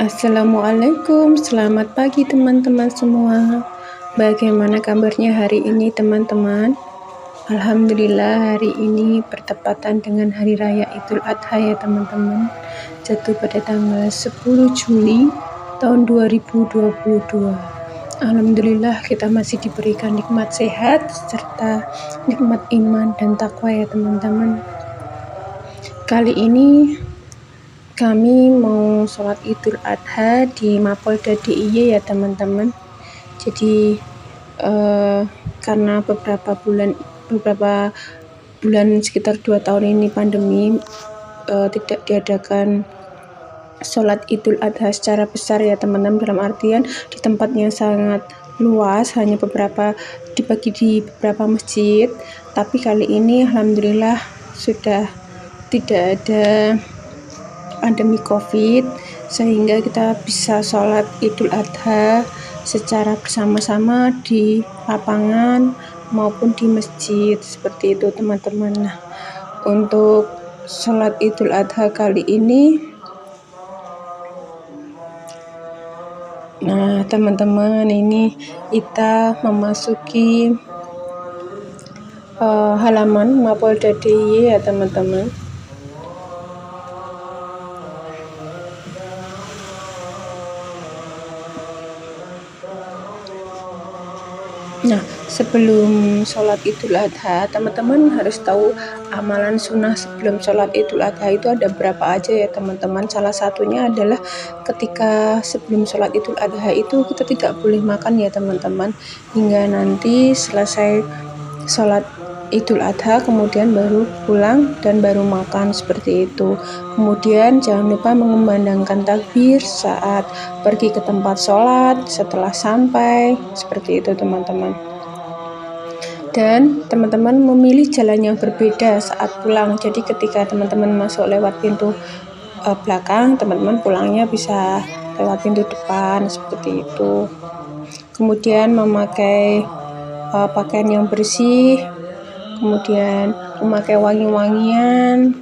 Assalamualaikum, selamat pagi teman-teman semua. Bagaimana kabarnya hari ini teman-teman? Alhamdulillah hari ini bertepatan dengan Hari Raya Idul Adha ya teman-teman. Jatuh pada tanggal 10 Juli tahun 2022. Alhamdulillah kita masih diberikan nikmat sehat serta nikmat iman dan takwa ya teman-teman. Kali ini kami mau sholat Idul Adha di Mapolda DIY ya teman-teman. Jadi karena beberapa bulan sekitar 2 tahun ini pandemi tidak diadakan sholat Idul Adha secara besar ya teman-teman, dalam artian di tempat yang sangat luas, hanya dibagi di beberapa masjid. Tapi kali ini alhamdulillah sudah tidak ada pandemi COVID, sehingga kita bisa sholat Idul Adha secara bersama-sama di lapangan maupun di masjid, seperti itu teman-teman. Nah, untuk sholat Idul Adha kali ini, nah teman-teman, ini kita memasuki halaman Mapolda DIY ya teman-teman. Nah, sebelum sholat Idul Adha, teman-teman harus tahu amalan sunnah sebelum sholat Idul Adha itu ada berapa aja ya teman-teman. Salah satunya adalah ketika sebelum sholat Idul Adha itu kita tidak boleh makan ya teman-teman, hingga nanti selesai sholat Idul Adha kemudian baru pulang dan baru makan, seperti itu. Kemudian jangan lupa mengumandangkan takbir saat pergi ke tempat sholat, setelah sampai, seperti itu teman-teman. Dan teman-teman memilih jalan yang berbeda saat pulang. Jadi ketika teman-teman masuk lewat pintu belakang, teman-teman pulangnya bisa lewat pintu depan, seperti itu. Kemudian memakai pakaian yang bersih, kemudian memakai wangi-wangian,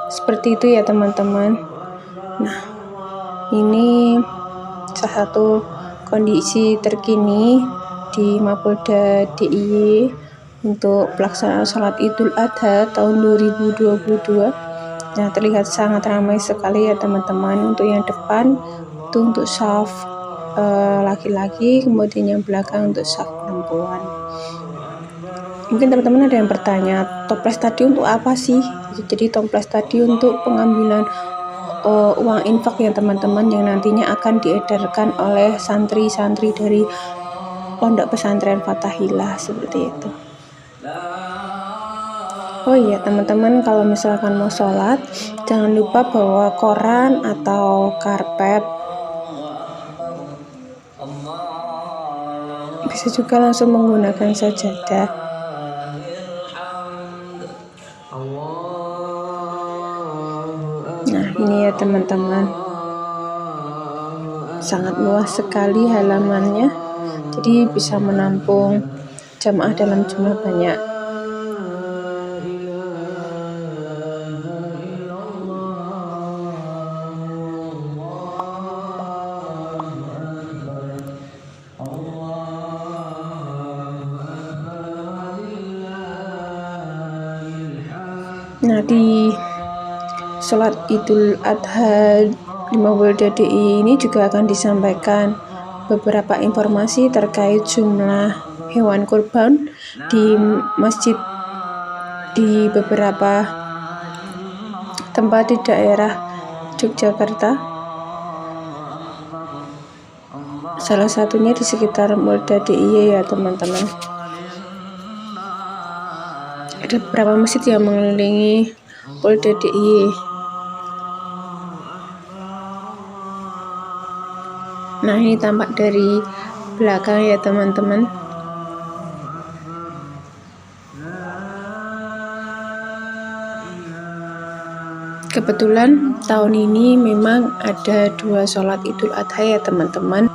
seperti itu ya teman-teman. Nah, ini salah satu kondisi terkini di Mapolda DIY untuk pelaksanaan sholat Idul Adha tahun 2022. Nah, terlihat sangat ramai sekali ya teman-teman. Untuk yang depan itu untuk shaf laki-laki, kemudian yang belakang untuk shaf perempuan. Mungkin teman-teman ada yang bertanya, toples tadi untuk apa sih? Jadi toples tadi untuk pengambilan uang infak ya teman-teman, yang nantinya akan diedarkan oleh santri-santri dari Pondok Pesantren Fathahillah, seperti itu. Oh iya teman-teman, kalau misalkan mau sholat, jangan lupa bawa koran atau karpet. Bisa juga langsung menggunakan sajadah. Nah, ini ya teman-teman, sangat luas sekali halamannya, jadi bisa menampung jamaah dalam jumlah banyak. Nah, di sholat Idul Adha di Mapolda DIY ini juga akan disampaikan beberapa informasi terkait jumlah hewan kurban di masjid di beberapa tempat di daerah Yogyakarta. Salah satunya di sekitar Mapolda DIY ya teman-teman. Ada beberapa masjid yang mengelilingi Polda DIY. Nah, ini tampak dari belakang ya teman-teman. Kebetulan tahun ini memang ada 2 sholat Idul Adha ya teman-teman.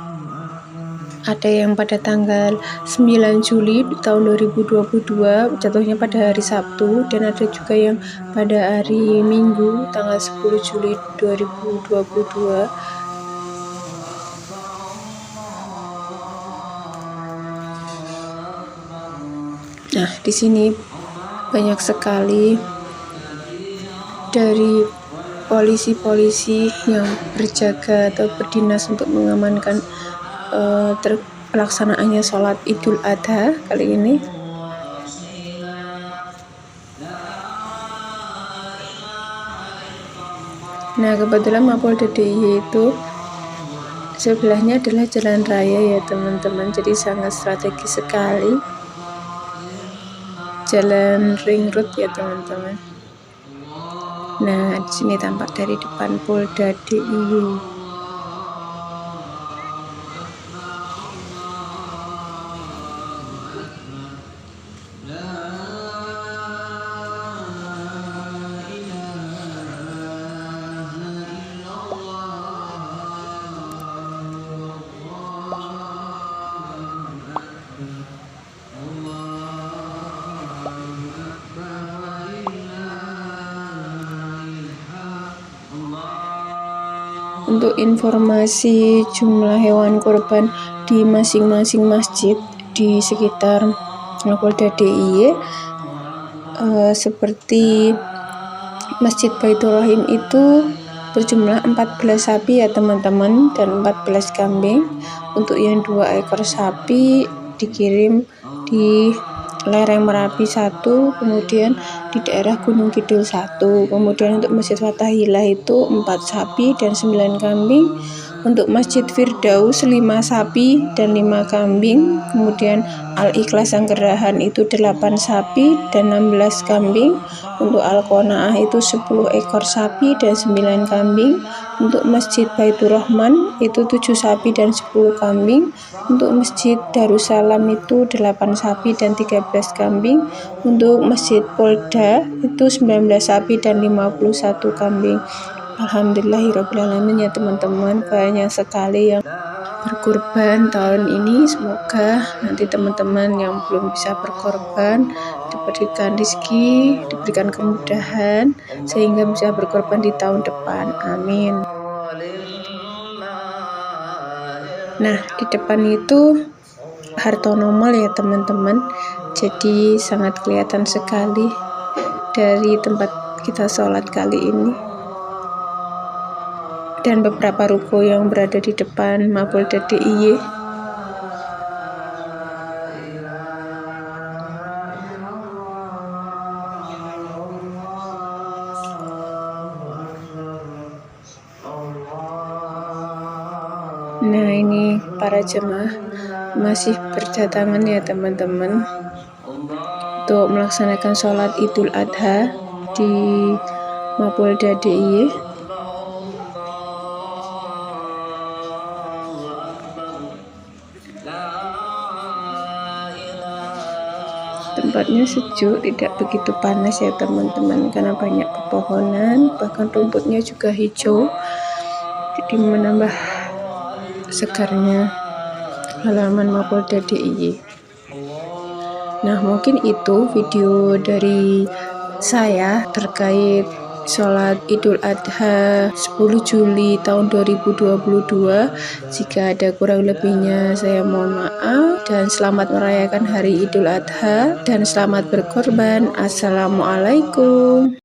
ada yang pada tanggal 9 Juli tahun 2022 jatuhnya pada hari Sabtu, dan ada juga yang pada hari Minggu tanggal 10 Juli 2022. Nah, di sini banyak sekali dari polisi-polisi yang berjaga atau berdinas untuk mengamankan pelaksanaannya sholat Idul Adha kali ini. Nah, kebetulan Mapolda DIY itu sebelahnya adalah jalan raya ya teman-teman, jadi sangat strategis sekali, jalan ring road ya teman-teman. Nah, di sini tampak dari depan Polda DIY. Untuk informasi jumlah hewan kurban di masing-masing masjid di sekitar Mapolda DIY, seperti Masjid Baitur Rahim itu berjumlah 14 sapi ya teman-teman, dan 14 kambing. Untuk yang 2 ekor sapi dikirim di lereng Merapi 1, kemudian di daerah Gunung Kidul 1. Kemudian untuk Masjid Fathahillah itu 4 sapi dan 9 kambing. Untuk Masjid Firdaus 5 sapi dan 5 kambing. Kemudian Al-Ikhlas Sanggerahan itu 8 sapi dan 16 kambing. Untuk Al-Qanaah itu 10 ekor sapi dan 9 kambing. Untuk Masjid Baitur Rahman itu 7 sapi dan 10 kambing. Untuk Masjid Darussalam itu 8 sapi dan 13 kambing. Untuk Masjid Polda itu 19 sapi dan 51 kambing. Alhamdulillahirrabbilalamin ya teman-teman, banyak sekali yang berkorban tahun ini. Semoga nanti teman-teman yang belum bisa berkorban diberikan rezeki, diberikan kemudahan sehingga bisa berkorban di tahun depan, amin. Nah, di depan itu Hartono Mall ya teman-teman, jadi sangat kelihatan sekali dari tempat kita sholat kali ini. Dan beberapa ruko yang berada di depan Mapolda DIY. Nah, ini para jemaah masih berdatangan ya teman-teman untuk melaksanakan sholat Idul Adha di Mapolda DIY. Tempatnya sejuk, tidak begitu panas ya teman-teman, karena banyak pepohonan, bahkan rumputnya juga hijau, jadi menambah segarnya halaman Mapolda DIY. Nah, mungkin itu video dari saya terkait sholat Idul Adha 10 Juli tahun 2022. Jika ada kurang lebihnya saya mohon maaf, dan selamat merayakan hari Idul Adha dan selamat berkorban. Assalamualaikum.